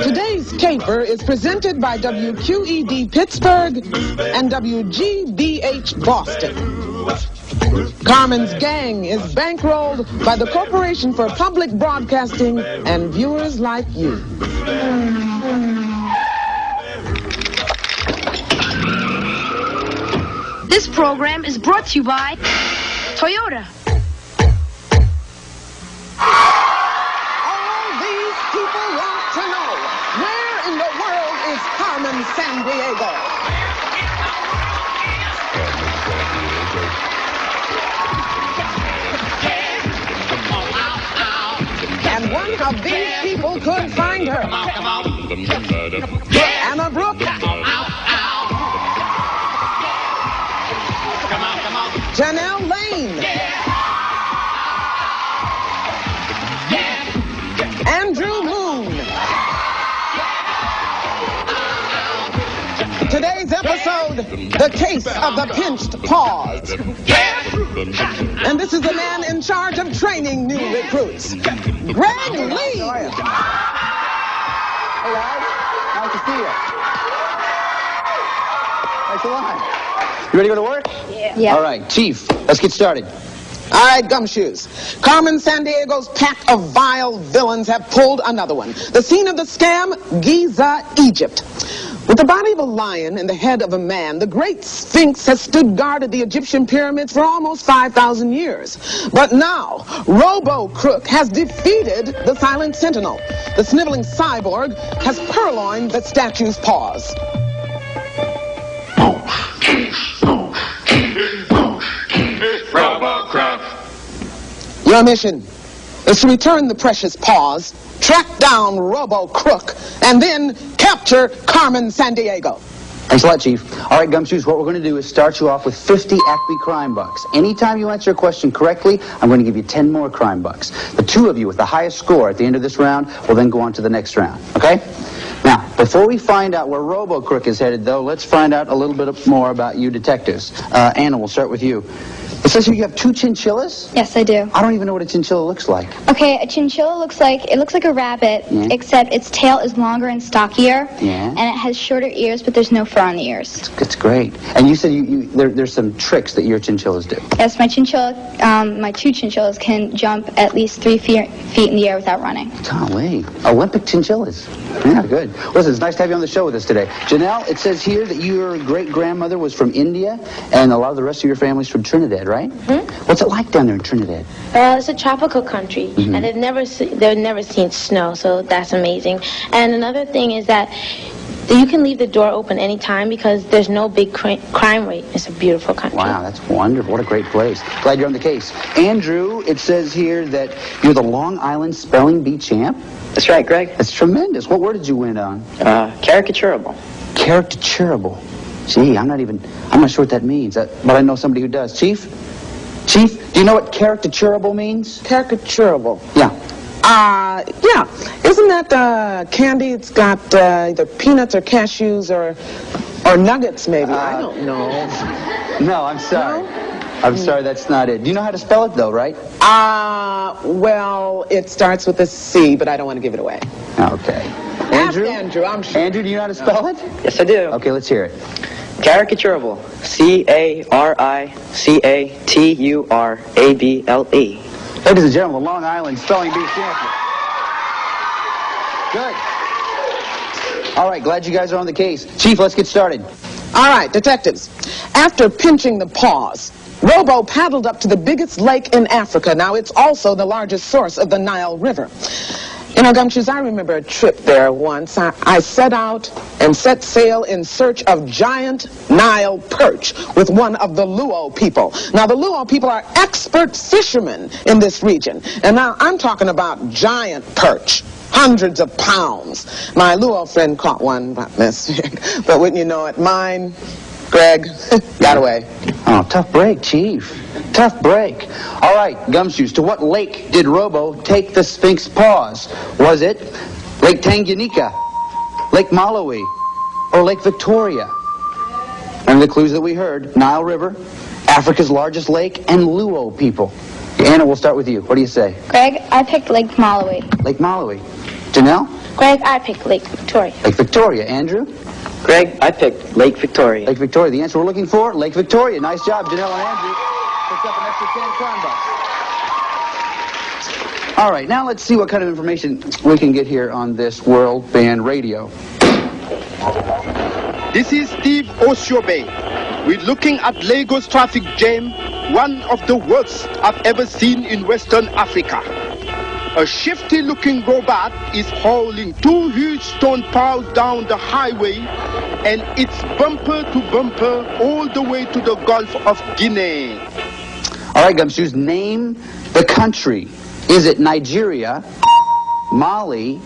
Today's caper is presented by WQED Pittsburgh and WGBH Boston. Carmen's gang is bankrolled by the Corporation for Public Broadcasting and viewers like you. This program is brought to you by Toyota. All these people want to know, where in the world is Carmen Sandiego? And one of these people could find her. Anna Brooke. Janelle Lane. Andrew Moon. Today's episode, The Case of the Pinched Paws. And this is the man in charge of training new recruits, Greg Lee. Hey, guys. Nice to see you. Thanks a lot. You ready to go to work? Yeah. All right, Chief, let's get started. All right, gumshoes. Carmen Sandiego's pack of vile villains have pulled another one. The scene of the scam, Giza, Egypt. With the body of a lion and the head of a man, the great Sphinx has stood guard at the Egyptian pyramids for almost 5,000 years. But now, Robo-Crook has defeated the silent sentinel. The sniveling cyborg has purloined the statue's paws. Robo-Crook. Your mission is to return the precious paws, track down Robo-Crook, and then capture Carmen Sandiego. Thanks a lot, Chief. All right, Gumshoes, what we're going to do is start you off with 50 ACME crime bucks. Anytime you answer a question correctly, I'm going to give you 10 more crime bucks. The two of you with the highest score at the end of this round will then go on to the next round, okay? Now, before we find out where Robo-Crook is headed, though, let's find out a little bit more about you detectives. Anna, we'll start with you. It says here you have 2 chinchillas? Yes, I do. I don't even know what a chinchilla looks like. Okay, a chinchilla looks like a rabbit, except its tail is longer and stockier, and it has shorter ears, but there's no fur on the ears. That's great. And you said there's some tricks that your chinchillas do. Yes, my 2 chinchillas can jump at least 3 feet in the air without running. Golly, Olympic chinchillas. Yeah, good. Listen, it's nice to have you on the show with us today. Janelle, it says here that your great-grandmother was from India, and a lot of the rest of your family's from Trinidad, right? What's it like down there in Trinidad? It's a tropical country, and they've never seen snow, so that's amazing. And another thing is that you can leave the door open anytime because there's no big crime rate. It's a beautiful country. Wow, that's wonderful. What a great place. Glad you're on the case. Andrew, it says here that you're the Long Island Spelling Bee champ. That's right, Greg. That's tremendous. What word did you win on? Caricaturable. Caricaturable. Gee, I'm not sure what that means, but I know somebody who does. Chief, do you know what caricaturable means? Caricaturable. Yeah. Yeah. Isn't that candy? It's got either peanuts or cashews or nuggets, maybe. I don't know. No, I'm sorry. No? I'm sorry, that's not it. Do you know how to spell it, though, right? Well, it starts with a C, but I don't want to give it away. Okay. Andrew? Ask Andrew, I'm sure. Andrew, do you know how to spell it? Yes, I do. Okay, let's hear it. Caricaturable. C-A-R-I-C-A-T-U-R-A-B-L-E. Ladies and gentlemen, the Long Island Spelling Bee champion. Good. All right, glad you guys are on the case. Chief, let's get started. All right, detectives. After pinching the paws, Robo paddled up to the biggest lake in Africa. Now, it's also the largest source of the Nile River. You know, Gumshoes, I remember a trip there once. I set out and set sail in search of giant Nile perch with one of the Luo people. Now, the Luo people are expert fishermen in this region. And now I'm talking about giant perch. Hundreds of pounds. My Luo friend caught one, but wouldn't you know it, mine, Greg, got away. Oh, tough break, Chief. Tough break. All right, Gumshoes, to what lake did Robo take the Sphinx paws? Was it Lake Tanganyika, Lake Malawi, or Lake Victoria? Remember the clues that we heard? Nile River, Africa's largest lake, and Luo people. Anna, we'll start with you. What do you say? Greg, I picked Lake Malawi. Lake Malawi. Janelle? Greg, I picked Lake Victoria. Lake Victoria. Andrew? Greg, I picked Lake Victoria. Lake Victoria. The answer we're looking for, Lake Victoria. Nice job, Janelle and Andrew. Picked up an extra 10 crime bucks. All right, now let's see what kind of information we can get here on this World Band Radio. This is Steve Oshobe. We're looking at Lagos traffic jam, one of the worst I've ever seen in Western Africa. A shifty-looking robot is hauling 2 huge stone piles down the highway, and it's bumper to bumper all the way to the Gulf of Guinea. All right, Gumshoes, name the country. Is it Nigeria, Mali,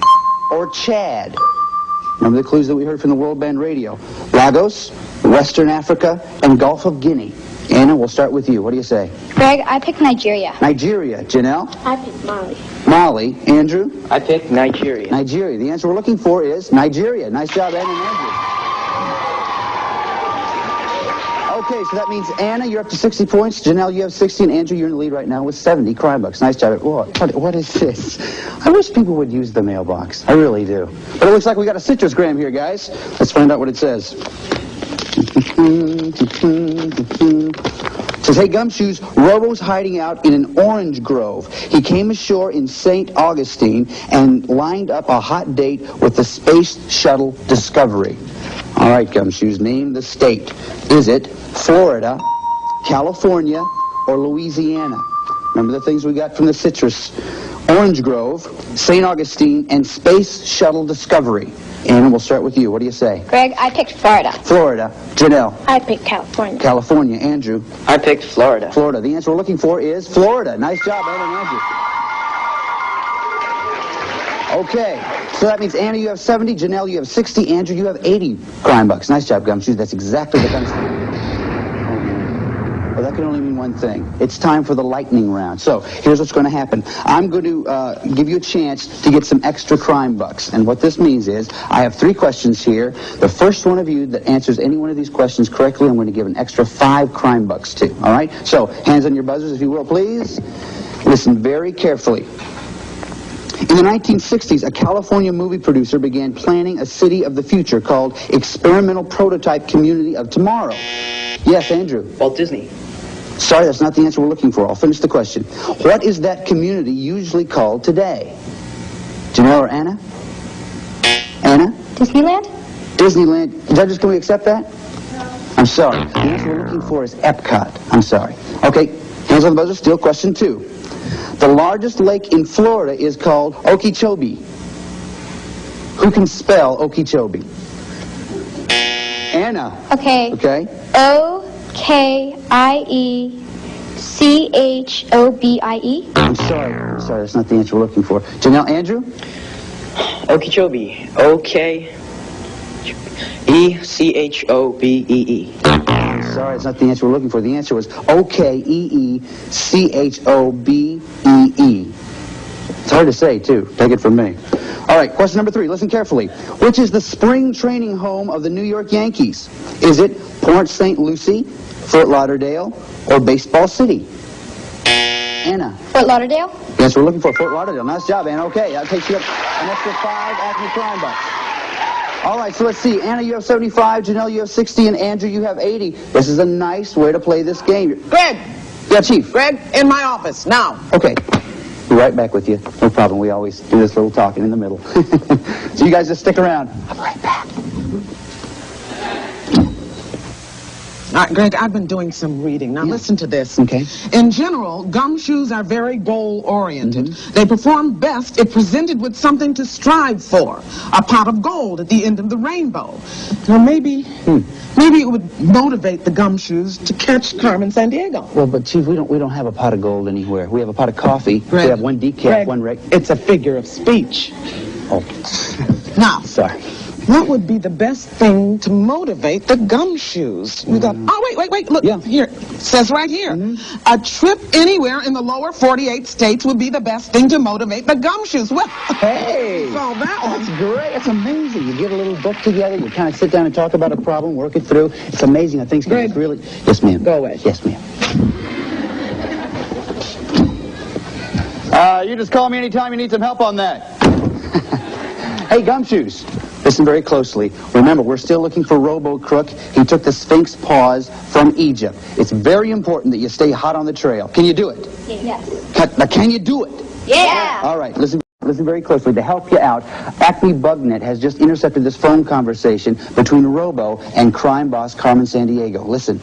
or Chad? Remember the clues that we heard from the World Band Radio. Lagos, Western Africa, and Gulf of Guinea. Anna, we'll start with you. What do you say? Greg, I picked Nigeria. Nigeria. Janelle? I picked Mali. Mali. Andrew? I picked Nigeria. Nigeria. The answer we're looking for is Nigeria. Nice job, Anna and Andrew. Okay, so that means Anna, you're up to 60 points. Janelle, you have 60, and Andrew, you're in the lead right now with 70 crime bucks. Nice job. What is this? I wish people would use the mailbox. I really do. But it looks like we got a citrus gram here, guys. Let's find out what it says. It says, hey, Gumshoes, Robo's hiding out in an orange grove. He came ashore in St. Augustine and lined up a hot date with the Space Shuttle Discovery. All right, Gumshoes, name the state. Is it Florida, California, or Louisiana? Remember the things we got from the citrus. Orange Grove, St. Augustine, and Space Shuttle Discovery. Anna, we'll start with you. What do you say? Greg, I picked Florida. Florida. Janelle? I picked California. California. Andrew? I picked Florida. Florida. The answer we're looking for is Florida. Nice job, Anna and Andrew. Okay, so that means Anna, you have 70, Janelle, you have 60, Andrew, you have 80 crime bucks. Nice job, Gumshoes. That's exactly the kind of stuff. Well, that can only mean one thing. It's time for the lightning round. So here's what's going to happen. I'm going to give you a chance to get some extra crime bucks. And what this means is I have 3 questions here. The first one of you that answers any one of these questions correctly, I'm going to give an extra 5 crime bucks to. All right? So hands on your buzzers, if you will, please. Listen very carefully. In the 1960s, a California movie producer began planning a city of the future called Experimental Prototype Community of Tomorrow. Yes, Andrew? Walt Disney. Sorry, that's not the answer we're looking for. I'll finish the question. What is that community usually called today? Janelle or Anna? Anna? Disneyland? Disneyland. Judges, can we accept that? I'm sorry. The answer we're looking for is Epcot. I'm sorry. Okay, hands on the buzzer. Still question 2. The largest lake in Florida is called Okeechobee. Who can spell Okeechobee? Anna. Okay. Okay. O-K-I-E-C-H-O-B-I-E. I'm sorry, that's not the answer we're looking for. Janelle, Andrew? Okeechobee. O-K-E-C-H-O-B-E-E. I'm sorry, it's not the answer we're looking for. The answer was O-K-E-E-C-H-O-B-E-E. It's hard to say, too. Take it from me. All right, question number 3. Listen carefully. Which is the spring training home of the New York Yankees? Is it Port St. Lucie, Fort Lauderdale, or Baseball City? Anna? Fort Lauderdale? Yes, we're looking for Fort Lauderdale. Nice job, Anna. Okay, that takes you up an extra 5 ACME crime bucks. All right, so let's see. Anna, you have 75. Janelle, you have 60. And Andrew, you have 80. This is a nice way to play this game. Greg! Yeah, Chief? Greg, in my office, now. Okay. Be right back with you. No problem. We always do this little talking in the middle. So you guys just stick around. I'll be right back. All right, Greg, I've been doing some reading. Now, listen to this. Okay. In general, gumshoes are very goal-oriented. They perform best if presented with something to strive for. A pot of gold at the end of the rainbow. Now, maybe it would motivate the gumshoes to catch Carmen Sandiego. Well, but Chief, we don't have a pot of gold anywhere. We have a pot of coffee. Greg, we have one decaf, Greg, one reg. It's a figure of speech. Oh. Now, Sorry. what would be the best thing to motivate the gumshoes? We got, wait, look, here, it says right here, a trip anywhere in the lower 48 states would be the best thing to motivate the gumshoes. Well, Hey! saw that one. That's great. That's amazing. You get a little book together, you kind of sit down and talk about a problem, work it through. It's amazing how things can Greg. just really... Yes, ma'am. Go away. Yes, ma'am. You just call me anytime you need some help on that. Hey, Gumshoes, listen very closely. Remember, we're still looking for Robo-Crook. He took the Sphinx Paws from Egypt. It's very important that you stay hot on the trail. Can you do it? Yes. Now, can you do it? Yeah. All right, listen very closely. To help you out, ACME BugNet has just intercepted this phone conversation between Robo and crime boss Carmen Sandiego. Listen.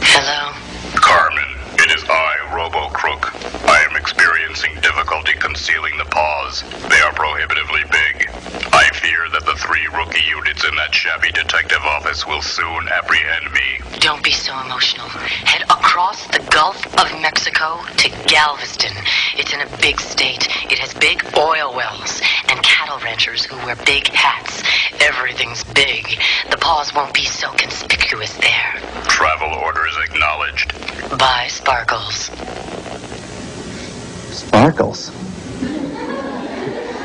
Hello? Carmen, it is I, Robo-Crook. I am experiencing difficulty concealing the paws. They are prohibitively big. I fear that the 3 rookie units in that shabby detective office will soon apprehend me. Don't be so emotional. Head across the Gulf of Mexico to Galveston. It's in a big state. It has big oil wells and cattle ranchers who wear big hats. Everything's big. The paws won't be so conspicuous there. Travel orders acknowledged. Bye, Sparkles. Sparkles.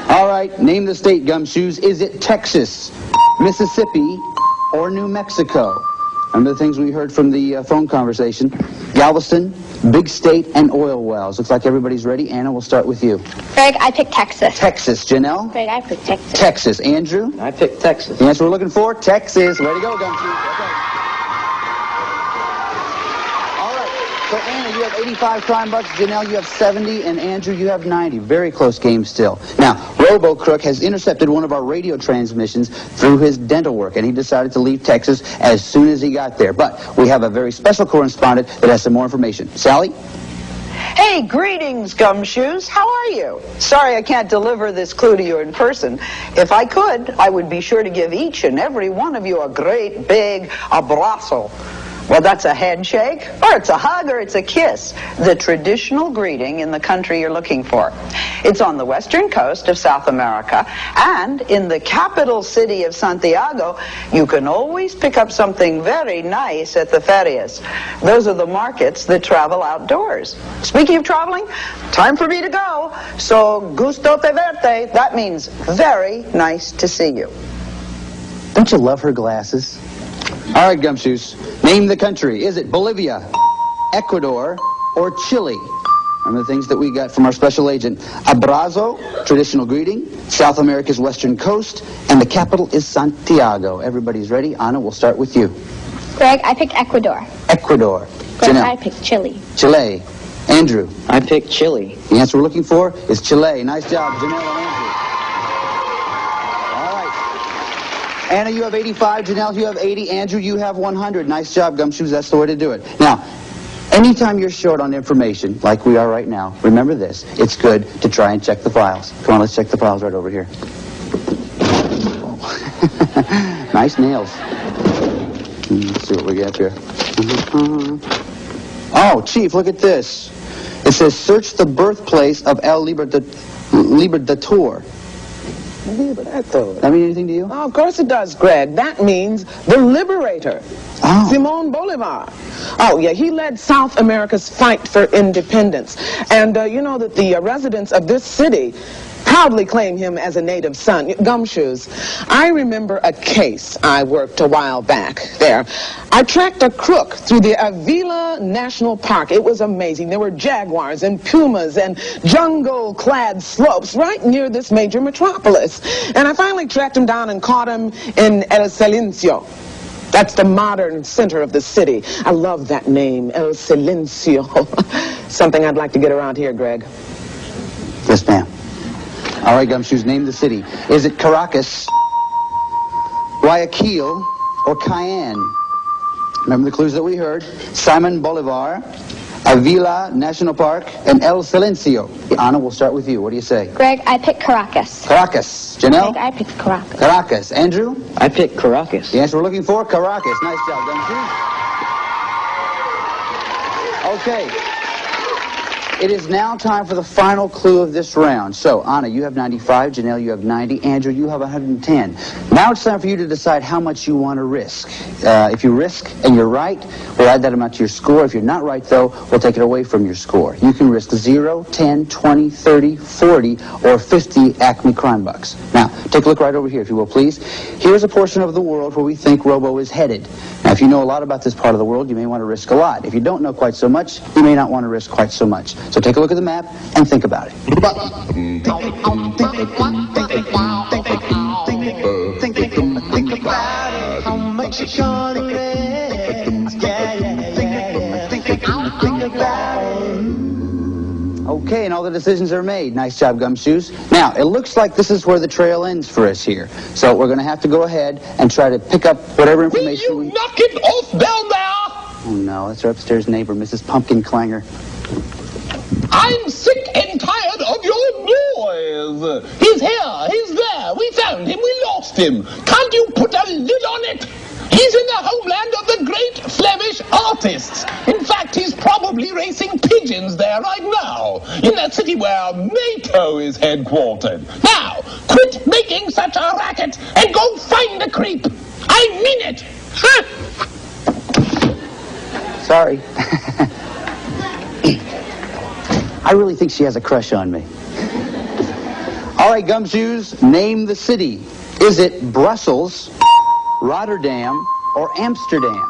All right, name the state, Gumshoes. Is it Texas, Mississippi, or New Mexico? Remember the things we heard from the phone conversation? Galveston, big state, and oil wells. Looks like everybody's ready. Anna, we'll start with you. Greg, I picked Texas. Texas. Janelle? Greg, I picked Texas. Texas. Andrew? I picked Texas. The answer we're looking for? Texas. Way to go, Gumshoes. Okay. All right. So, Anna, you have 85 crime bucks. Janelle, you have 70. And Andrew, you have 90. Very close game still. Now, Robo-Crook has intercepted one of our radio transmissions through his dental work, and he decided to leave Texas as soon as he got there. But we have a very special correspondent that has some more information. Sally? Hey, greetings, Gumshoes. How are you? Sorry I can't deliver this clue to you in person. If I could, I would be sure to give each and every one of you a great big abrazo. Well, that's a handshake, or it's a hug, or it's a kiss. The traditional greeting in the country you're looking for. It's on the western coast of South America, and in the capital city of Santiago, you can always pick up something very nice at the ferias. Those are the markets that travel outdoors. Speaking of traveling, time for me to go. So, gusto te verte. That means very nice to see you. Don't you love her glasses? All right, Gumshoes, name the country. Is it Bolivia, Ecuador, or Chile? Remember the things that we got from our special agent. Abrazo, traditional greeting, South America's western coast, and the capital is Santiago. Everybody's ready. Anna, we'll start with you. Greg, I picked Ecuador. Ecuador. Greg, Janelle. I picked Chile. Chile. Andrew. I picked Chile. The answer we're looking for is Chile. Nice job, Janelle and Andrew. Anna, you have 85. Janelle, you have 80. Andrew, you have 100. Nice job, Gumshoes. That's the way to do it. Now, anytime you're short on information, like we are right now, remember this. It's good to try and check the files. Come on, let's check the files right over here. Nice nails. Let's see what we got here. Oh, Chief, look at this. It says, search the birthplace of El Libertador. That mean anything to you? Oh, of course it does, Greg. That means the liberator, Simón Bolívar. Oh, yeah, he led South America's fight for independence. And you know that the residents of this city proudly claim him as a native son. Gumshoes, I remember a case I worked a while back there. I tracked a crook through the Avila National Park. It was amazing. There were jaguars and pumas and jungle-clad slopes right near this major metropolis. And I finally tracked him down and caught him in El Silencio. That's the modern center of the city. I love that name, El Silencio. Something I'd like to get around here, Greg. Yes, ma'am. All right, Gumshoes, name the city. Is it Caracas, Guayaquil, or Cayenne? Remember the clues that we heard? Simón Bolívar, Avila National Park, and El Silencio. Anna, we'll start with you. What do you say? Greg, I picked Caracas. Caracas. Janelle? Greg, I picked Caracas. Caracas. Andrew? I picked Caracas. The answer we're looking for, Caracas. Nice job, Gumshoes. Okay. It is now time for the final clue of this round. So, Anna, you have 95. Janelle, you have 90. Andrew, you have 110. Now it's time for you to decide how much you want to risk. If you risk and you're right, we'll add that amount to your score. If you're not right, though, we'll take it away from your score. You can risk 0, 10, 20, 30, 40, or 50 ACME crime bucks. Now, take a look right over here, if you will, please. Here's a portion of the world where we think Robo is headed. Now, if you know a lot about this part of the world, you may want to risk a lot. If you don't know quite so much, you may not want to risk quite so much. So take a look at the map and think about it. Okay, and all the decisions are made. Nice job, Gumshoes. Now, it looks like this is where the trail ends for us here. So we're going to have to go ahead and try to pick up whatever information Will you knock it off down there? Oh, no, that's our upstairs neighbor, Mrs. Pumpkin Clanger. I'm sick and tired of your noise. He's here. He's there. We found him. We lost him. Can't you put a lid on it? He's in the homeland of the great Flemish artists. In fact, he's probably racing pigeons there right now, in that city where NATO is headquartered. Now, quit making such a racket and go find the creep. I mean it. Sorry. I really think she has a crush on me. All right, Gumshoes, name the city. Is it Brussels, Rotterdam, or Amsterdam?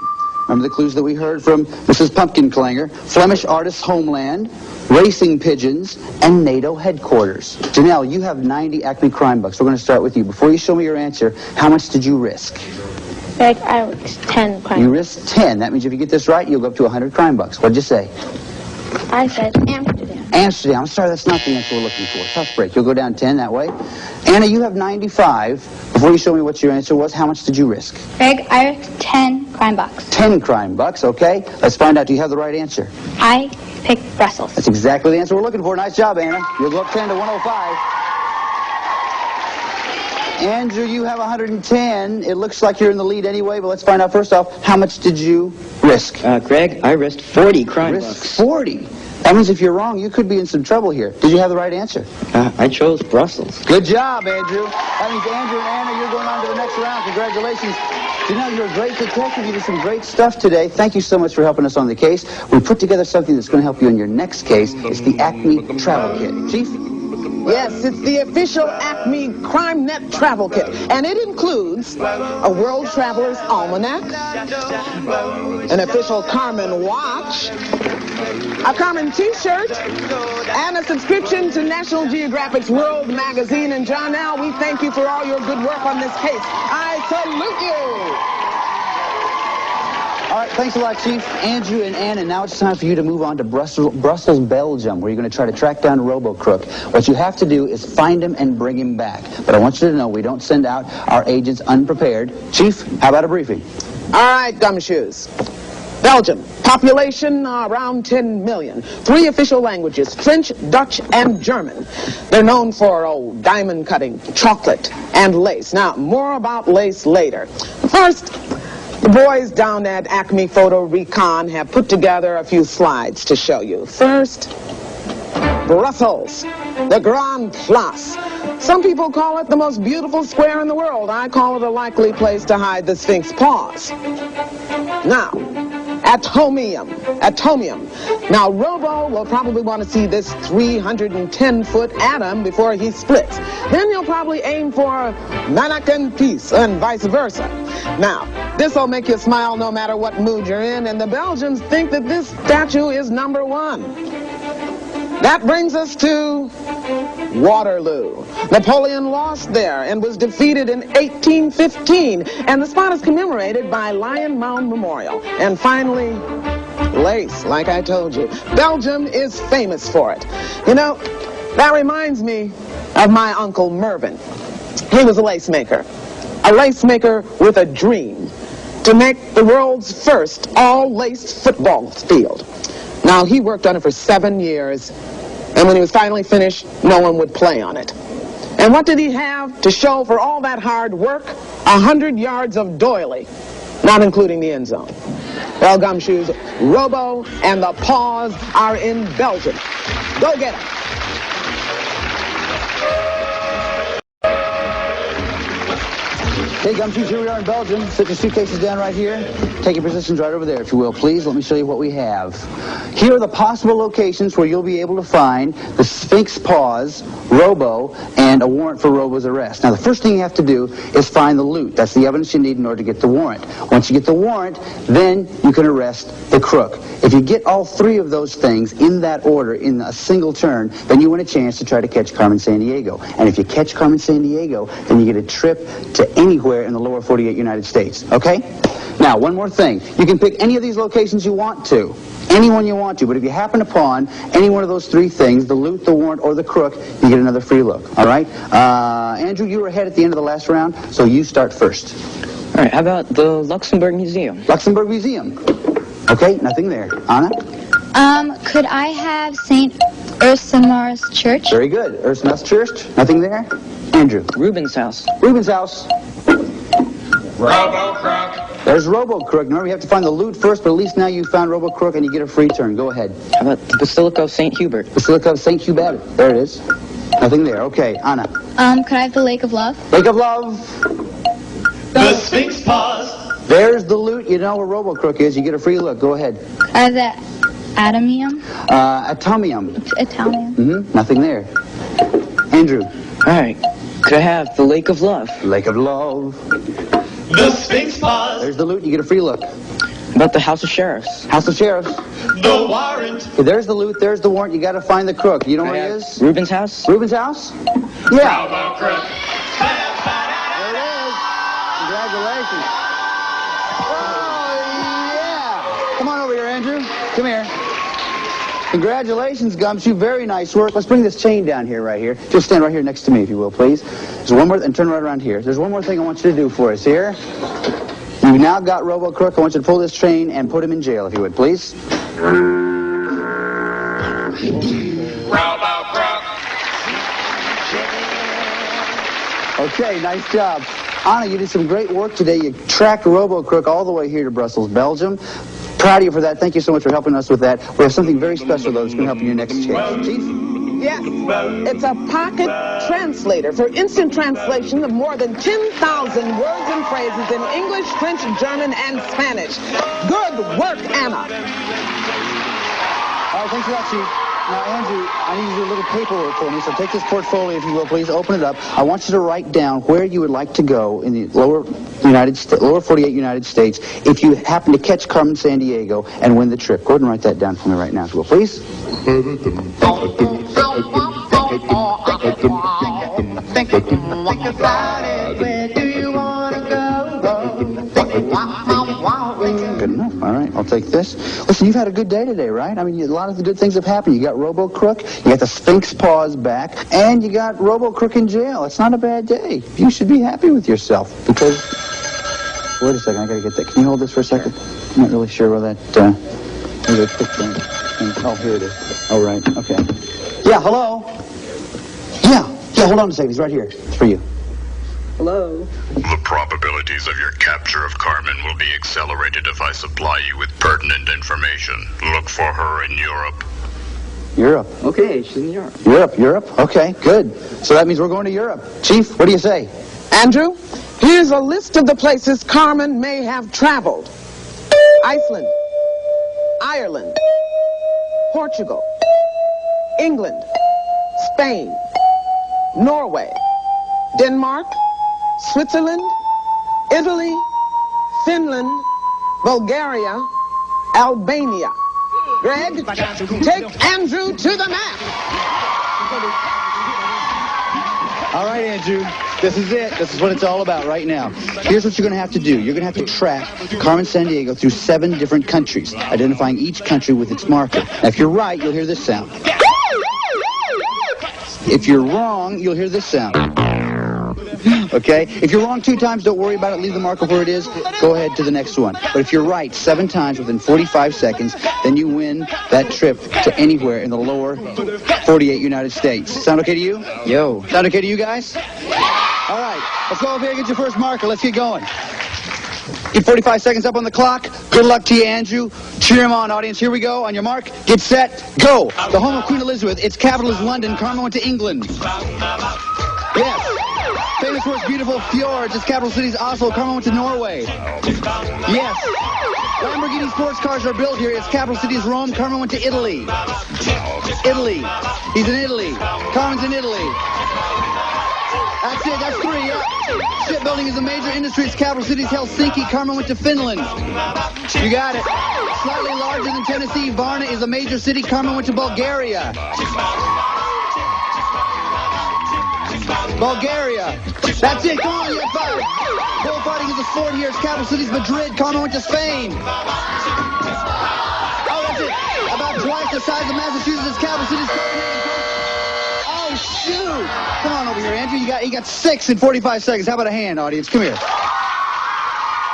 Remember the clues that we heard from Mrs. Pumpkin Clanger? Flemish artist's homeland, racing pigeons, and NATO headquarters. Janelle, you have 90 Acme crime bucks. We're going to start with you. Before you show me your answer, how much did you risk? Like, I risked 10 crime. You risked 10. That means if you get this right, you'll go up to 100 crime bucks. What'd you say? I said Amsterdam. Amsterdam. I'm sorry, that's not the answer we're looking for. Tough break. You'll go down 10 that way. Anna, you have 95. Before you show me what your answer was, how much did you risk? Greg, I risked 10 crime bucks. 10 crime bucks, okay. Let's find out. Do you have the right answer? I picked Brussels. That's exactly the answer we're looking for. Nice job, Anna. You'll go up 10 to 105. Andrew, you have 110. It looks like you're in the lead anyway, but let's find out first off, how much did you risk? Greg, I risked 40 crime bucks. 40? That means if you're wrong, you could be in some trouble here. Did you have the right answer? I chose Brussels. Good job, Andrew. That means Andrew and Anna, you're going on to the next round. Congratulations. Janelle, you're a great detective. You did some great stuff today. Thank you so much for helping us on the case. We put together something that's going to help you in your next case. It's the ACME Travel Kit. Chief? Yes, it's the official ACME CrimeNet Travel Kit, and it includes a World Traveler's Almanac, an official Carmen watch, a Carmen t-shirt, and a subscription to National Geographic's World magazine. And Johnnell, we thank you for all your good work on this case. I salute you. All right, thanks a lot, Chief. Andrew and Anna, now it's time for you to move on to Brussels, Belgium, where you're going to try to track down Robo-Crook. What you have to do is find him and bring him back. But I want you to know we don't send out our agents unprepared. Chief, how about a briefing? All right, Gumshoes. Belgium, population around 10 million. 3 official languages, French, Dutch, and German. They're known for, diamond cutting, chocolate, and lace. Now, more about lace later. First, the boys down at ACME Photo Recon have put together a few slides to show you. First, Brussels, the Grand Place. Some people call it the most beautiful square in the world. I call it a likely place to hide the Sphinx Paws. Now, Atomium. Now, Robo will probably want to see this 310-foot atom before he splits. Then you'll probably aim for mannequin peace and vice versa. Now, this will make you smile no matter what mood you're in, and the Belgians think that this statue is number 1. That brings us to Waterloo. Napoleon lost there and was defeated in 1815, and the spot is commemorated by Lion Mound Memorial. And finally, lace, like I told you. Belgium is famous for it. You know, that reminds me of my Uncle Mervyn. He was a lace maker with a dream to make the world's first all-laced football field. Now, he worked on it for 7 years, and when he was finally finished, no one would play on it. And what did he have to show for all that hard work? 100 yards of doily, not including the end zone. Well, Gumshoes, Robo and the Paws are in Belgium. Go get them. Hey, Gumshoes, here we are in Belgium. Set your suitcases down right here. Take your positions right over there, if you will, please. Let me show you what we have. Here are the possible locations where you'll be able to find the Sphinx Paws, Robo, and a warrant for Robo's arrest. Now, the first thing you have to do is find the loot. That's the evidence you need in order to get the warrant. Once you get the warrant, then you can arrest the crook. If you get all 3 of those things in that order in a single turn, then you win a chance to try to catch Carmen Sandiego. And if you catch Carmen Sandiego, then you get a trip to anywhere anywhere in the lower 48 United States, okay? Now, one more thing. You can pick any of these locations you want to. Anyone you want to, but if you happen upon any one of those three things, the loot, the warrant, or the crook, you get another free look, all right? Andrew, you were ahead at the end of the last round, so you start first. All right, how about the Luxembourg Museum? Luxembourg Museum. Okay, nothing there. Anna? Could I have St. Ursula's Church? Very good. Ursula's Church. Nothing there. Andrew? Rubens' house. Rubens' house. Robo-Crook. There's Robo-Crook. Remember, you have to find the loot first, but at least now you've found Robo-Crook and you get a free turn. Go ahead. How about the Basilica of St. Hubert? Basilica of St. Hubert. There it is. Nothing there. Okay, Anna. Could I have the Lake of Love? Lake of Love. The Sphinx Paws. There's the loot. You know where Robo-Crook is. You get a free look. Go ahead. Could I have the Atomium? Atomium. Italian. Nothing there. Andrew. All right. Could I have the Lake of Love? Lake of Love. The Sphinx Paws. There's the loot. You get a free look. How about the House of Sheriffs? House of Sheriffs. The warrant. There's the loot. There's the warrant. You got to find the crook. You know where he is? Rubens' house? Rubens' house? Yeah. Robo-Crook. There it is. Congratulations. Oh, yeah. Come on over here, Andrew. Come here. Congratulations, Gumshoe. Very nice work. Let's bring this chain down here, right here. Just stand right here next to me, if you will, please. There's one more, and turn right around here. There's one more thing I want you to do for us here. You've now got Robo-Crook. I want you to pull this chain and put him in jail, if you would, please. Robo-Crook. Okay, nice job. Anna, you did some great work today. You tracked Robo-Crook all the way here to Brussels, Belgium. Proud of you for that. Thank you so much for helping us with that. We have something very special, though, that's going to help in your next case. Chief? Yes, it's a pocket translator for instant translation of more than 10,000 words and phrases in English, French, German, and Spanish. Good work, Anna. All right, thanks for that, Chief. Now, Andrew, I need you to do a little paperwork for me, so take this portfolio, if you will, please. Open it up. I want you to write down where you would like to go in the lower 48 United States if you happen to catch Carmen Sandiego and win the trip. Go ahead and write that down for me right now, if you will, please. Good enough. All right, I'll take this. Listen, you've had a good day today, right? I mean, a lot of the good things have happened. You got Robo-Crook, you got the Sphinx Paws back, and you got Robo-Crook in jail. It's not a bad day. You should be happy with yourself because... Wait a second, I gotta get that. Can you hold this for a second? I'm not really sure where that, where the picture is. Oh, here it is. Oh, right, okay. Yeah, hello? Yeah, hold on a second. He's right here. It's for you. Hello? The probabilities of your capture of Carmen will be accelerated if I supply you with pertinent information. Look for her in Europe. Europe. Okay, she's in Europe. Europe. Okay, good. So that means we're going to Europe. Chief, what do you say? Andrew, here's a list of the places Carmen may have traveled. Iceland, Ireland, Portugal, England, Spain, Norway, Denmark, Switzerland, Italy, Finland, Bulgaria, Albania. Greg, take Andrew to the map. All right, Andrew. This is it. This is what it's all about right now. Here's what you're going to have to do. You're going to have to track Carmen Sandiego through 7 different countries, identifying each country with its marker. Now, if you're right, you'll hear this sound. If you're wrong, you'll hear this sound. Okay? If you're wrong 2 times, don't worry about it. Leave the marker where it is. Go ahead to the next one. But if you're right 7 times within 45 seconds, then you win that trip to anywhere in the lower 48 United States. Sound okay to you? Yo. Sound okay to you guys? All right. Let's go over here and get your first marker. Let's get going. Get 45 seconds up on the clock. Good luck to you, Andrew. Cheer him on, audience. Here we go. On your mark, get set, go. The home of Queen Elizabeth. Its capital is London. Carmen went to England. Yes. Famous for its beautiful fjords. Its capital city is Oslo. Carmen went to Norway. Yes. Lamborghini sports cars are built here. Its capital city is Rome. Carmen went to Italy. Italy. He's in Italy. Carmen's in Italy. That's it. That's 3. Yeah. Shipbuilding is a major industry. Its capital city is Helsinki. Carmen went to Finland. You got it. Slightly larger than Tennessee, Varna is a major city. Carmen went to Bulgaria. Bulgaria. That's it. Go on, you have 5. Bullfighting is the sport here. Its capital city's Madrid. Carmen went to Spain. Oh, that's it. About twice the size of Massachusetts. Its capital city's Copenhagen. Oh, shoot. Come on over here, Andrew. You got 6 in 45 seconds. How about a hand, audience? Come here.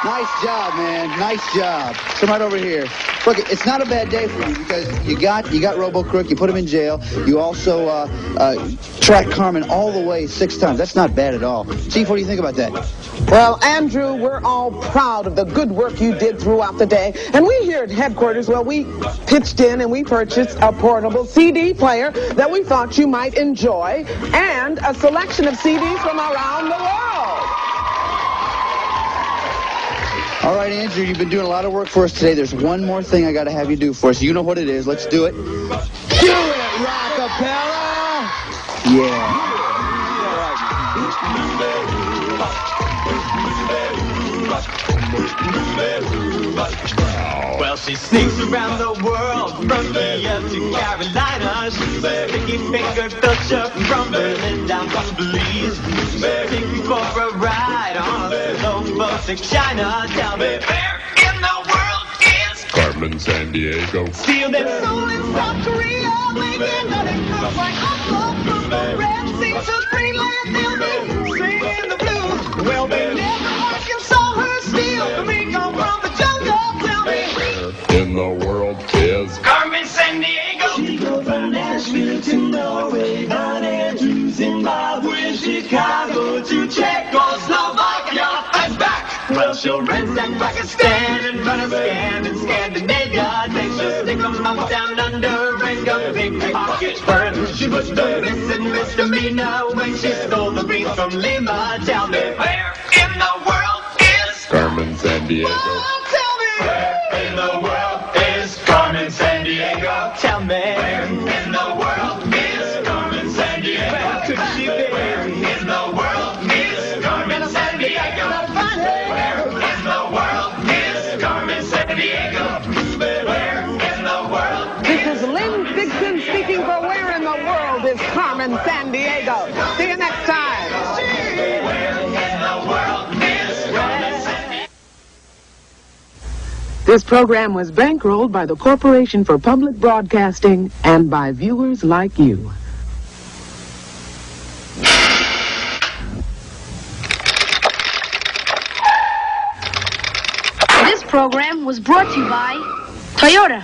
Nice job, man. Nice job. Come right over here. Look, it's not a bad day for you because you got Robo-Crook. You put him in jail. You also tracked Carmen all the way 6 times. That's not bad at all. Chief, what do you think about that? Well, Andrew, we're all proud of the good work you did throughout the day. And we here at headquarters, well, we pitched in and we purchased a portable CD player that we thought you might enjoy and a selection of CDs from around the world. All right, Andrew, you've been doing a lot of work for us today. There's one more thing I got to have you do for us. You know what it is. Let's do it. Do it, Rockapella! Yeah. Well, she sneaks around the world from India to Carolina. She's a sticky-fingered filcher from Berlin down to Belize. Take me for a ride on a slow boat to China. Tell me, where in the world is Carmen Sandiego? Steal them soul in South Korea, making nothing look like hustle from the Red Sea to Greenland. They'll be singing the blues. Well, they never Arkansas her steal from me, come from the jungle. Tell me, In the world is Carmen Sandiego. She goes from Nashville to Norway, on to Zimbabwe, Chicago to Czechoslovakia and back. Well, she'll ransack Pakistan and run a scan in Scandinavia. Then she'll stick 'em up down under and go big pockets burn. She was the missing misdemeanor when she stole the beef from Lima. Tell me, where in the world is Carmen Sandiego? Tell me, where in the world is Carmen Sandiego? Tell me, where in the world is Carmen Sandiego? Where could she be? Where in the world is Carmen Sandiego? Where in the world is Carmen Sandiego? Where in the world? This is Lynn Dixon speaking for Where in the World is Carmen Sandiego. See you next time. Where in the world is Carmen Sandiego? This program was bankrolled by the Corporation for Public Broadcasting and by viewers like you. This program was brought to you by Toyota.